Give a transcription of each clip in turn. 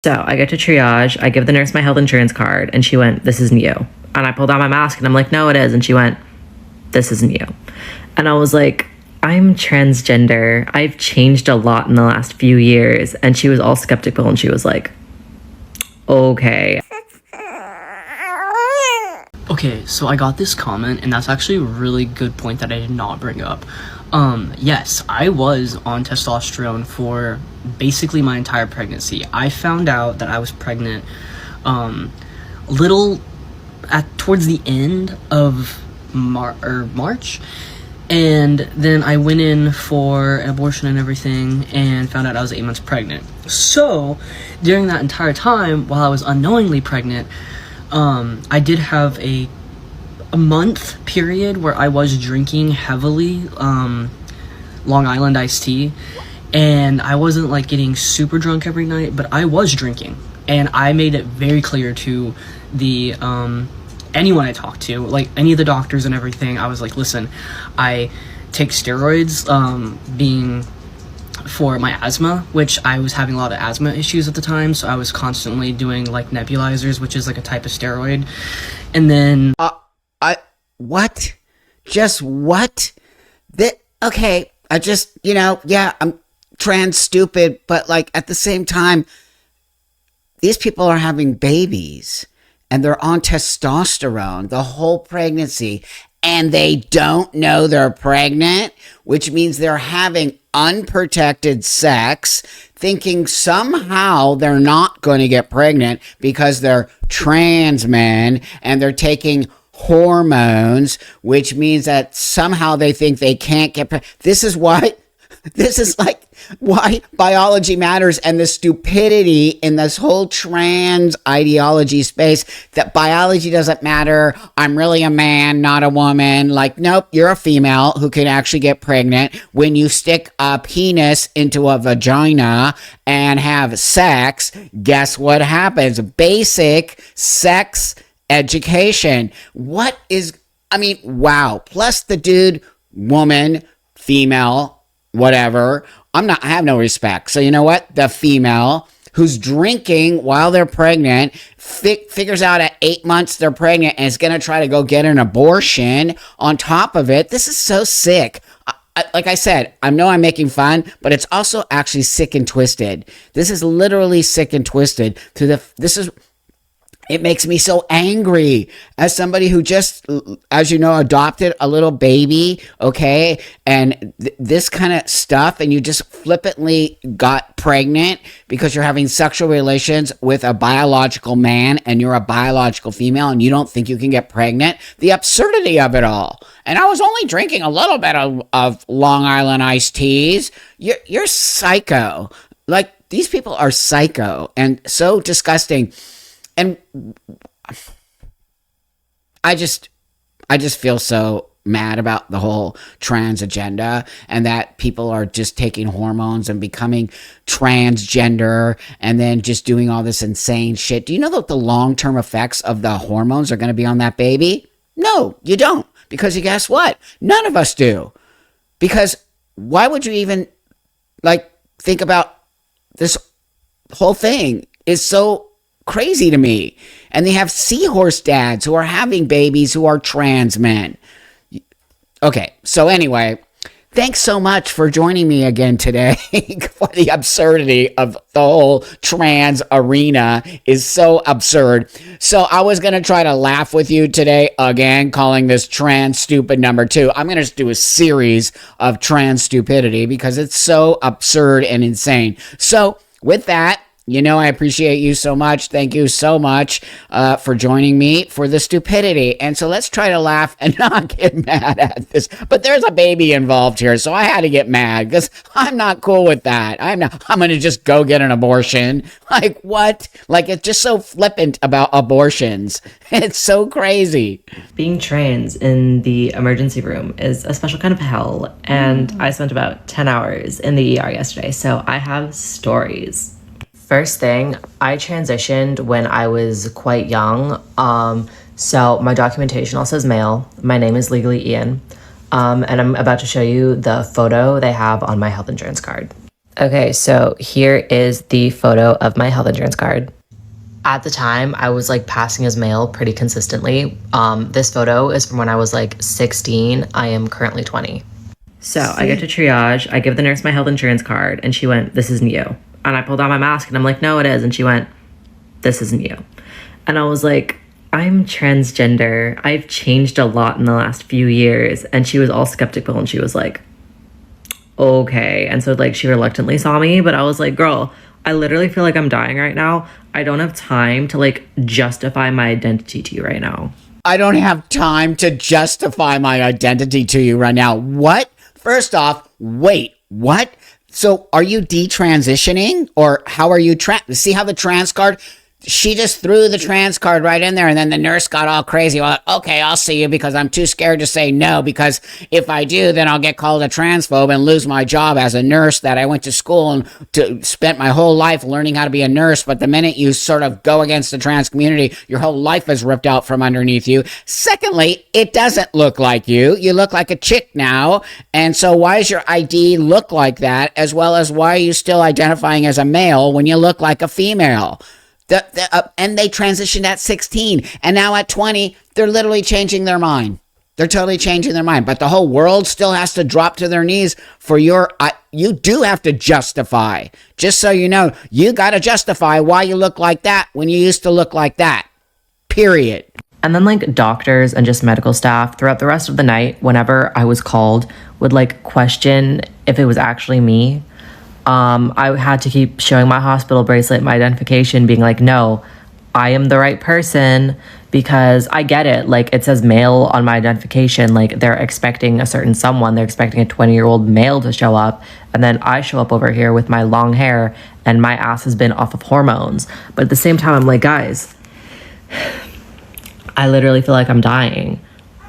So I get to triage, I give the nurse my health insurance card, and she went, "This isn't you." And I pulled out my mask and I'm like, "No, it is." And she went, "This isn't you." And I was like, "I'm transgender. I've changed a lot in the last few years." And she was all skeptical and she was like, "Okay." Okay, so I got this comment, and that's actually a really good point that I did not bring up. Yes, I was on testosterone for basically my entire pregnancy. I found out that I was pregnant, little towards the end of March, and then I went in for an abortion and everything, and found out I was 8 months pregnant. So, during that entire time, while I was unknowingly pregnant, I did have a month period where I was drinking heavily Long Island iced tea, and I wasn't like getting super drunk every night, but I was drinking, and I made it very clear to the anyone I talked to, like any of the doctors and everything. I was like, "Listen, I take steroids being for my asthma," which I was having a lot of asthma issues at the time, so I was constantly doing like nebulizers, which is like a type of steroid. And then what? Just what? Okay, I just, yeah, I'm trans stupid, but like at the same time, these people are having babies and they're on testosterone the whole pregnancy, and they don't know they're pregnant, which means they're having unprotected sex, thinking somehow they're not going to get pregnant because they're trans men and they're taking hormones, which means that somehow they think they can't get pregnant. This is why biology matters, and the stupidity in this whole trans ideology space, that biology doesn't matter. I'm really a man, not a woman. Like, nope, you're a female who can actually get pregnant. When you stick a penis into a vagina and have sex, guess what happens? Basic sex education. Wow. Plus the dude, woman, female, whatever. I have no respect. So you know what? The female who's drinking while they're pregnant figures out at 8 months they're pregnant and is going to try to go get an abortion on top of it. This is so sick. Like I said, I know I'm making fun, but it's also actually sick and twisted. This is literally sick and twisted. It makes me so angry as somebody who just, as you know, adopted a little baby, okay? And this kind of stuff, and you just flippantly got pregnant because you're having sexual relations with a biological man and you're a biological female and you don't think you can get pregnant. The absurdity of it all. And I was only drinking a little bit of Long Island iced teas. You're psycho. Like, these people are psycho and so disgusting. And I just feel so mad about the whole trans agenda, and that people are just taking hormones and becoming transgender and then just doing all this insane shit. Do you know that the long-term effects of the hormones are going to be on that baby? No, you don't. Because guess what? None of us do. Because why would you even think about this whole thing is so crazy to me. And they have seahorse dads who are having babies who are trans men. Okay, so anyway, thanks so much for joining me again today. For the absurdity of the whole trans arena is so absurd. So I was going to try to laugh with you today again, calling this trans stupid number 2. I'm going to just do a series of trans stupidity because it's so absurd and insane. So with that, I appreciate you so much. Thank you so much for joining me for the stupidity. And so let's try to laugh and not get mad at this. But there's a baby involved here, so I had to get mad because I'm not cool with that. I'm going to just go get an abortion. Like, what? Like, it's just so flippant about abortions. It's so crazy. Being trans in the emergency room is a special kind of hell. And I spent about 10 hours in the ER yesterday, so I have stories. First thing, I transitioned when I was quite young. So my documentation all says male. My name is legally Ian. And I'm about to show you the photo they have on my health insurance card. Okay, so here is the photo of my health insurance card. At the time, I was like passing as male pretty consistently. This photo is from when I was like 16. I am currently 20. So I get to triage. I give the nurse my health insurance card, and she went, "This isn't you." And I pulled out my mask, and I'm like, "No, it is." And she went, "This isn't you." And I was like, "I'm transgender. I've changed a lot in the last few years." And she was all skeptical, and she was like, "Okay." And so like she reluctantly saw me, but I was like, "Girl, I literally feel like I'm dying right now. I don't have time to like justify my identity to you right now." I don't have time to justify my identity to you right now. What? First off, wait, what? So are you detransitioning, or how are you see how the trans card, she just threw the trans card right in there, and then the nurse got all crazy. Well, okay, I'll see you, because I'm too scared to say no, because if I do, then I'll get called a transphobe and lose my job as a nurse that I went to school and spent my whole life learning how to be a nurse. But the minute you sort of go against the trans community, your whole life is ripped out from underneath you. Secondly, it doesn't look like you. You look like a chick now. And so why does your ID look like that, as well as why are you still identifying as a male when you look like a female? And they transitioned at 16, and now at 20, they're literally changing their mind. They're totally changing their mind. But the whole world still has to drop to their knees for you do have to justify. Just so you know, you got to justify why you look like that when you used to look like that. Period. And then like doctors and just medical staff throughout the rest of the night, whenever I was called, would like question if it was actually me. I had to keep showing my hospital bracelet, my identification, being like, "No, I am the right person," because I get it. Like, it says male on my identification. Like, they're expecting a certain someone. They're expecting a 20-year-old male to show up. And then I show up over here with my long hair and my ass has been off of hormones. But at the same time, I'm like, guys, I literally feel like I'm dying.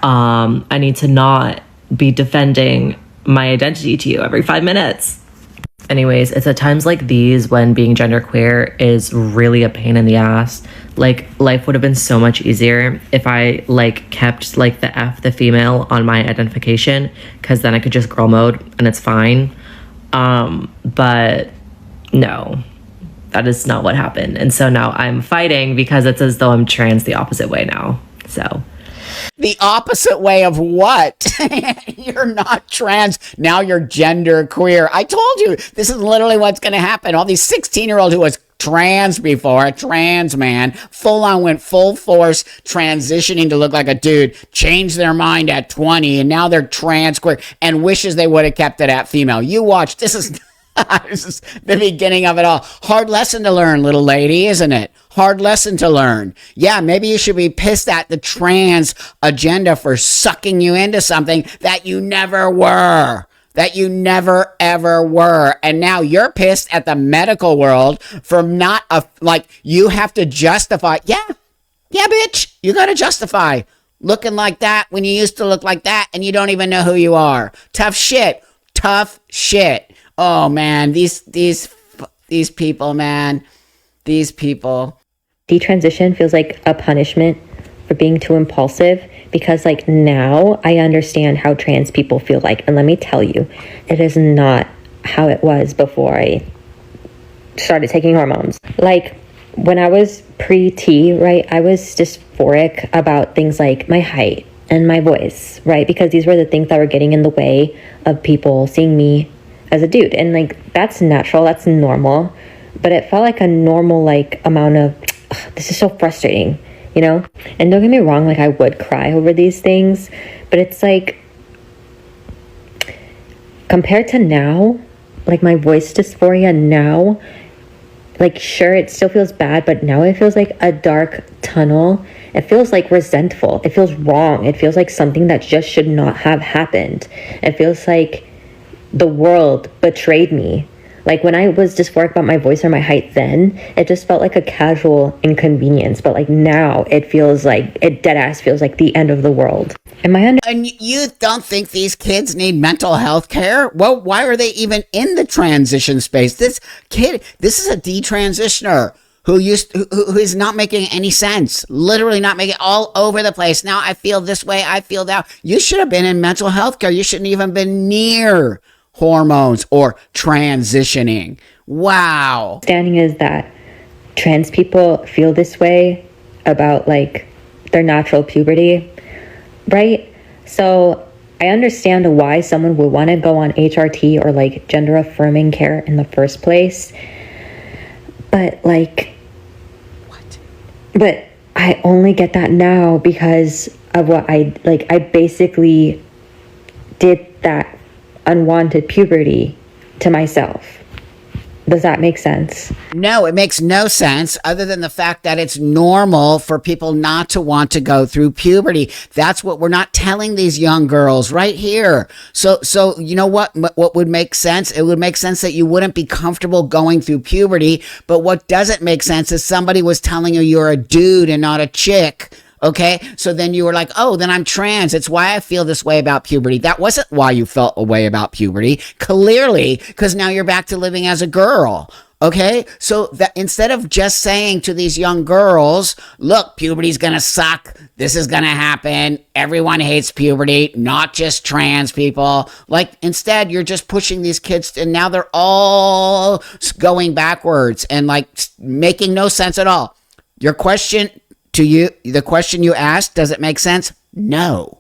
I need to not be defending my identity to you every 5 minutes. Anyways, it's at times like these when being genderqueer is really a pain in the ass. Like, life would have been so much easier if I like kept like the female on my identification, because then I could just girl mode and it's fine. But no, that is not what happened. And so now I'm fighting because it's as though I'm trans the opposite way now. So the opposite way of what? You're not trans. Now you're gender queer. I told you, this is literally what's going to happen. All these 16-year-old who was trans before, a trans man, full on went full force transitioning to look like a dude, changed their mind at 20, and now they're trans queer and wishes they would have kept it at female. You watch. This is the beginning of it all. Hard lesson to learn, little lady, isn't it? Hard lesson to learn. Yeah, maybe you should be pissed at the trans agenda for sucking you into something that you never were. That you never ever were. And now you're pissed at the medical world for not you have to justify. Yeah, bitch, you gotta justify looking like that when you used to look like that and you don't even know who you are. Tough shit. Oh man, these people, man. These people. Detransition feels like a punishment for being too impulsive, because like now I understand how trans people feel like, and let me tell you, it is not how it was before I started taking hormones. Like when I was pre-T, right, I was dysphoric about things like my height and my voice, right, because these were the things that were getting in the way of people seeing me as a dude. And like that's natural, that's normal, but it felt like a normal like amount of this is so frustrating, you know? And don't get me wrong, like I would cry over these things, but it's like compared to now, like my voice dysphoria now, like sure it still feels bad, but now it feels like a dark tunnel. It feels like resentful, it feels wrong, it feels like something that just should not have happened. It feels like the world betrayed me. Like when I was dysphoric about my voice or my height then, it just felt like a casual inconvenience. But like now it feels like, it dead ass feels like the end of the world. And you don't think these kids need mental health care? Well, why are they even in the transition space? This is a detransitioner who is not making any sense. Literally not making all over the place. Now I feel this way, I feel that. You should have been in mental health care. You shouldn't even been near hormones or transitioning. Wow. Understanding is that trans people feel this way about like their natural puberty, right? So I understand why someone would want to go on HRT or like gender affirming care in the first place. But like, What? but I only get that now because of what I basically did that unwanted puberty to myself. Does that make sense? No, it makes no sense other than the fact that it's normal for people not to want to go through puberty. That's what we're not telling these young girls right here. So you know what would make sense? It would make sense that you wouldn't be comfortable going through puberty, but what doesn't make sense is somebody was telling you you're a dude and not a chick. Okay, so then you were like, oh, then I'm trans. It's why I feel this way about puberty. That wasn't why you felt a way about puberty. Clearly, because now you're back to living as a girl. Okay, so that instead of just saying to these young girls, look, puberty's gonna suck. This is gonna happen. Everyone hates puberty, not just trans people. Like, instead, you're just pushing these kids, and now they're all going backwards and like making no sense at all. Your question to you, the question you asked, does it make sense? No.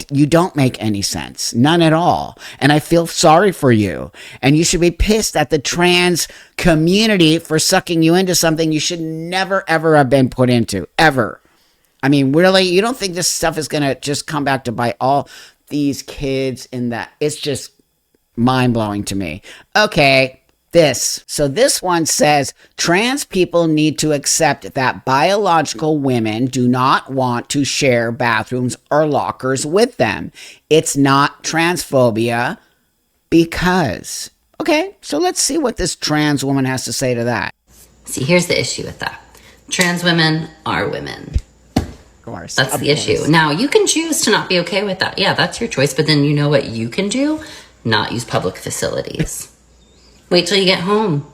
You don't make any sense. None at all. And I feel sorry for you. And you should be pissed at the trans community for sucking you into something you should never, ever have been put into. Ever. I mean, really? You don't think this stuff is going to just come back to bite all these kids in that? It's just mind-blowing to me. Okay. So this one says trans people need to accept that biological women do not want to share bathrooms or lockers with them. It's not transphobia because. Okay, so let's see what this trans woman has to say to that. See, here's the issue with that. Trans women are women. Of course. That's the issue. Now, you can choose to not be okay with that. Yeah, that's your choice. But then you know what you can do? Not use public facilities. Wait till you get home.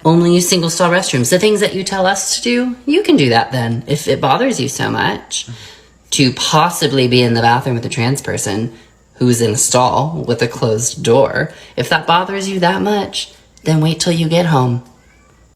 Only use single stall restrooms. The things that you tell us to do, you can do that then. If it bothers you so much to possibly be in the bathroom with a trans person who's in a stall with a closed door, if that bothers you that much, then wait till you get home.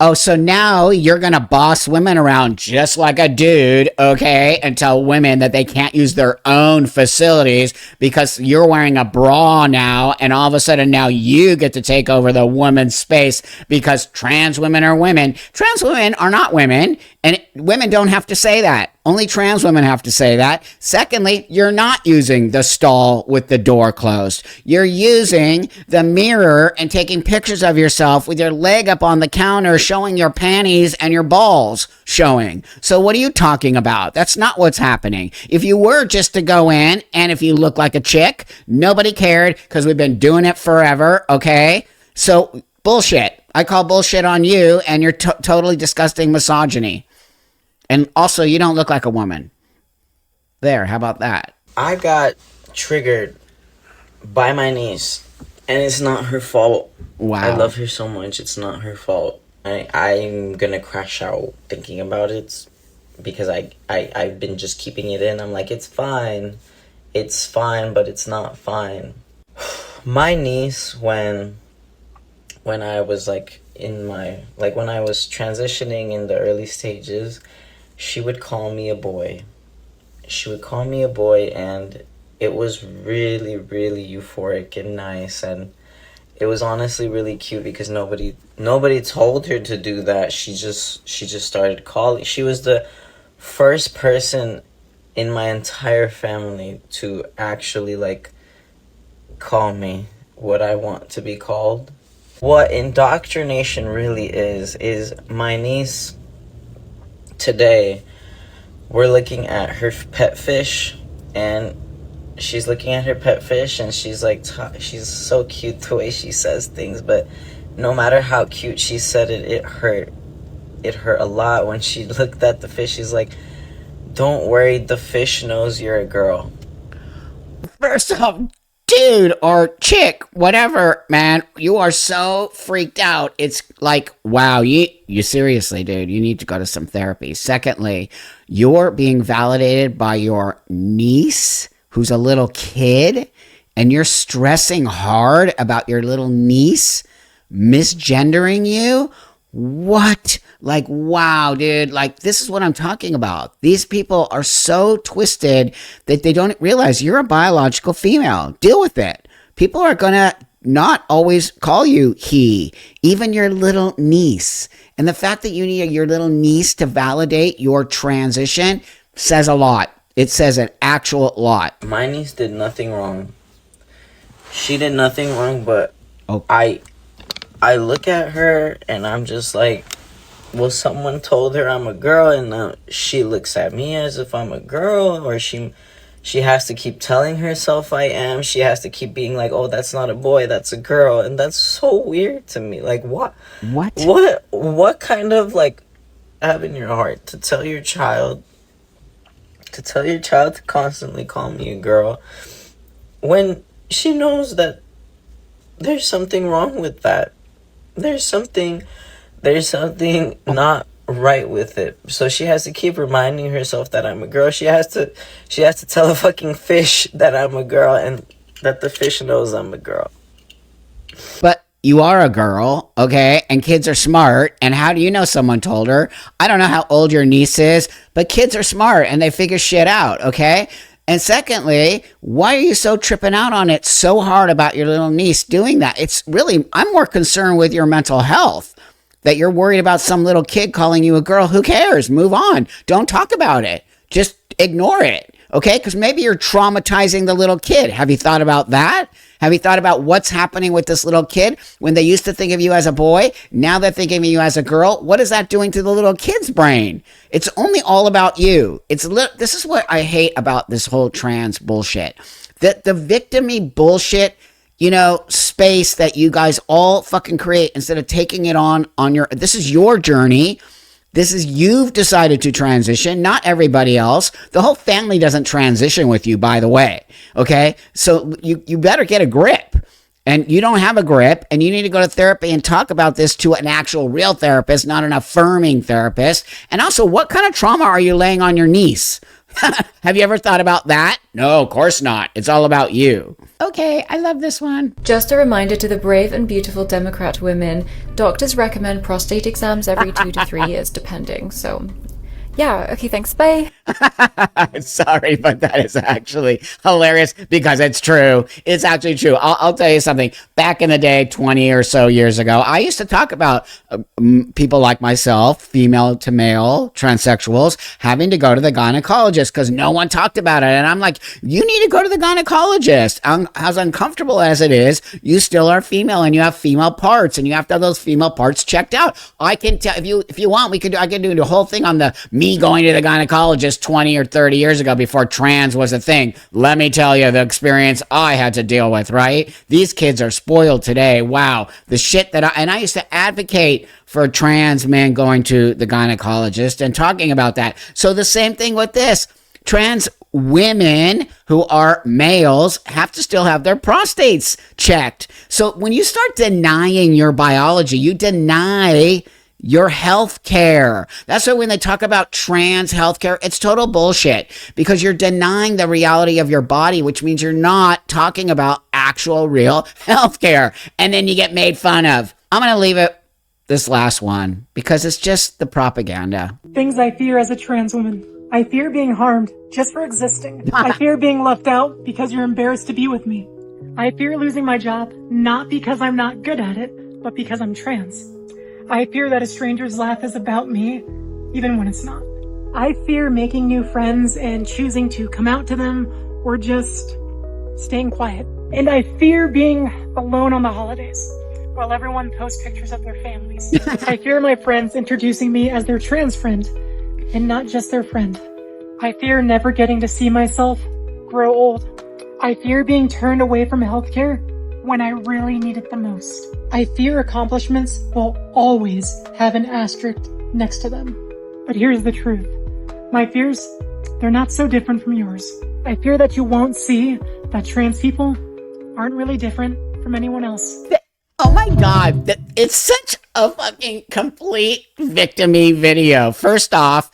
Oh, so now you're going to boss women around just like a dude, okay, and tell women that they can't use their own facilities because you're wearing a bra now, and all of a sudden now you get to take over the woman's space because trans women are women. Trans women are not women, and women don't have to say that. Only trans women have to say that. Secondly, you're not using the stall with the door closed. You're using the mirror and taking pictures of yourself with your leg up on the counter, showing your panties and your balls showing. So what are you talking about? That's not what's happening. If you were just to go in and if you look like a chick, nobody cared because we've been doing it forever, okay? So bullshit. I call bullshit on you and your totally disgusting misogyny. And also, you don't look like a woman. There, how about that? I got triggered by my niece, and it's not her fault. Wow. I love her so much, it's not her fault. I'm gonna crash out thinking about it because I've been just keeping it in. I'm like, it's fine, but it's not fine. My niece, when I was like when I was transitioning in the early stages, she would call me a boy. And it was really, really euphoric and nice, and it was honestly really cute because nobody told her to do that. She just started calling. She was the first person in my entire family to actually like call me what I want to be called. What indoctrination really is my niece today, we're looking at her pet fish, and she's looking at her pet fish, and she's like, she's so cute the way she says things, but no matter how cute she said it, it hurt a lot when she looked at the fish. She's like, don't worry, the fish knows you're a girl. First off, dude or chick, whatever, man, you are so freaked out. It's like, wow, you seriously, dude, you need to go to some therapy. Secondly, you're being validated by your niece, who's a little kid, and you're stressing hard about your little niece misgendering you? What? Like, wow, dude. Like, this is what I'm talking about. These people are so twisted that they don't realize you're a biological female. Deal with it. People are going to not always call you he, even your little niece. And the fact that you need your little niece to validate your transition says a lot. It says an actual lot. My niece did nothing wrong. She did nothing wrong, but Oh. I look at her and I'm just like, well, someone told her I'm a girl, and now she looks at me as if I'm a girl, or she has to keep telling herself I am. She has to keep being like, oh, that's not a boy, that's a girl. And that's so weird to me. Like, what kind of, like, have in your heart to tell your child to constantly call me a girl when she knows that there's something wrong with that. There's something not right with it. So she has to keep reminding herself that I'm a girl. She has to tell a fucking fish that I'm a girl, and that the fish knows I'm a girl. But you are a girl, okay? And kids are smart. And how do you know someone told her? I don't know how old your niece is, but kids are smart and they figure shit out, okay? And secondly, why are you so tripping out on it so hard about your little niece doing that? It's really, I'm more concerned with your mental health, that you're worried about some little kid calling you a girl. Who cares? Move on. Don't talk about it. Just ignore it, okay? Because maybe you're traumatizing the little kid. Have you thought about that? Have you thought about what's happening with this little kid? When they used to think of you as a boy, now they're thinking of you as a girl. What is that doing to the little kid's brain? It's only all about you. This is what I hate about this whole trans bullshit. The victim-y bullshit, space that you guys all fucking create instead of taking it on your, this is your journey. You've decided to transition, not everybody else. The whole family doesn't transition with you, by the way. Okay? So you better get a grip. And you don't have a grip, and you need to go to therapy and talk about this to an actual real therapist, not an affirming therapist. And also, what kind of trauma are you laying on your niece? Have you ever thought about that? No, of course not. It's all about you. Okay, I love this one. Just a reminder to the brave and beautiful Democrat women, doctors recommend prostate exams every 2 to 3 years, depending. So, yeah, okay, thanks, bye. Sorry, but that is actually hilarious because it's true. It's actually true. I'll tell you something. Back in the day, 20 or so years ago, I used to talk about people like myself, female to male, transsexuals, having to go to the gynecologist because no one talked about it. And I'm like, you need to go to the gynecologist. As uncomfortable as it is, you still are female and you have female parts and you have to have those female parts checked out. I can tell if you want, I can do the whole thing on the me going to the gynecologist 20 or 30 years ago before trans was a thing. Let me tell you the experience I had to deal with, right? These kids are spoiled today. Wow. The shit that I used to advocate for trans men going to the gynecologist and talking about that. So the same thing with this. Trans women who are males have to still have their prostates checked. So when you start denying your biology, you deny your health care. That's why when they talk about trans health care, it's total bullshit because you're denying the reality of your body, which means you're not talking about actual real health care. And then you get made fun of. I'm going to leave it this last one because it's just the propaganda. Things I fear as a trans woman. I fear being harmed just for existing. I fear being left out because you're embarrassed to be with me. I fear losing my job, not because I'm not good at it, but because I'm trans. I fear that a stranger's laugh is about me, even when it's not. I fear making new friends and choosing to come out to them or just staying quiet. And I fear being alone on the holidays while everyone posts pictures of their families. I fear my friends introducing me as their trans friend and not just their friend. I fear never getting to see myself grow old. I fear being turned away from healthcare when I really need it the most. I fear accomplishments will always have an asterisk next to them. But here's the truth. My fears, they're not so different from yours. I fear that you won't see that trans people aren't really different from anyone else. Oh my God, it's such a fucking complete victim-y video. First off,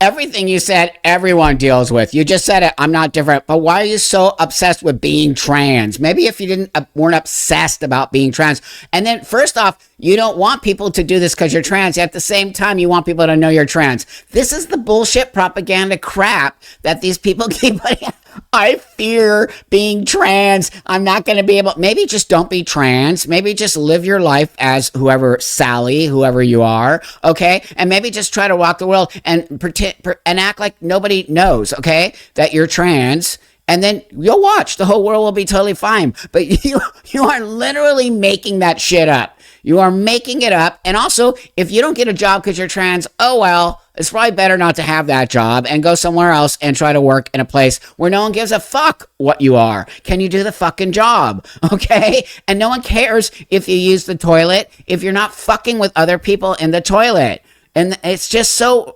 Everything you said, everyone deals with. You just said it. I'm not different. But why are you so obsessed with being trans? Maybe if you weren't obsessed about being trans. And then first off, you don't want people to do this because you're trans. At the same time, you want people to know you're trans. This is the bullshit propaganda crap that these people keep putting. I fear being trans. I'm not going to be able. Maybe just don't be trans. Maybe just live your life as whoever Sally, whoever you are. Okay, and maybe just try to walk the world and pretend and act like nobody knows. Okay, that you're trans. And then you'll watch. The whole world will be totally fine. But you are literally making that shit up. You are making it up. And also, if you don't get a job because you're trans, oh well, it's probably better not to have that job and go somewhere else and try to work in a place where no one gives a fuck what you are. Can you do the fucking job? Okay? And no one cares if you use the toilet, if you're not fucking with other people in the toilet. And it's just so...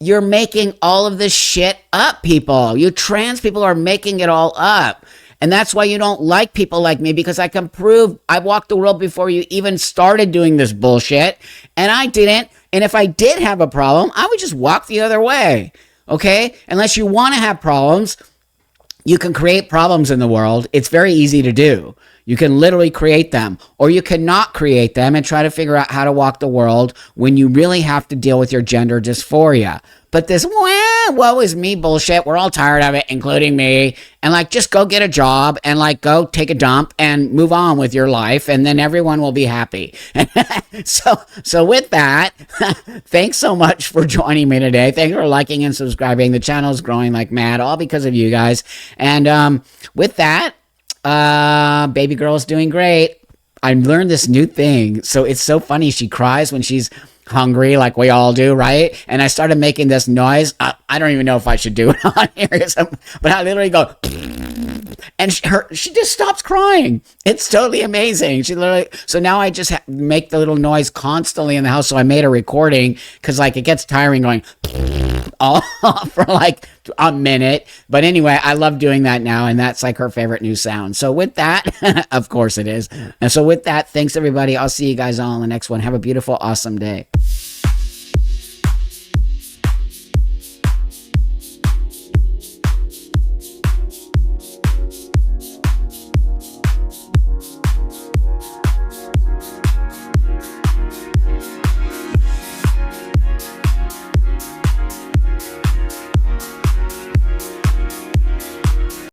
You're making all of this shit up, people. You trans people are making it all up. And that's why you don't like people like me, because I can prove I walked the world before you even started doing this bullshit. And I didn't. And if I did have a problem, I would just walk the other way. Okay? Unless you want to have problems, you can create problems in the world. It's very easy to do. You can literally create them, or you cannot create them and try to figure out how to walk the world when you really have to deal with your gender dysphoria. But this, woe is me bullshit, we're all tired of it, including me. And like, just go get a job and like go take a dump and move on with your life, and then everyone will be happy. So with that, thanks so much for joining me today. Thanks for liking and subscribing. The channel is growing like mad, all because of you guys. And with that, baby girl's doing great. I learned this new thing. So it's so funny. She cries when she's hungry, like we all do, right? And I started making this noise. I don't even know if I should do it on here, but I literally go, and she just stops crying. It's totally amazing. She literally, so now I just make the little noise constantly in the house. So I made a recording because like it gets tiring going all for like a minute. But anyway, I love doing that now, and that's like her favorite new sound. So with that, of course it is. And so with that, thanks everybody. I'll see you guys all in the next one. Have a beautiful, awesome day.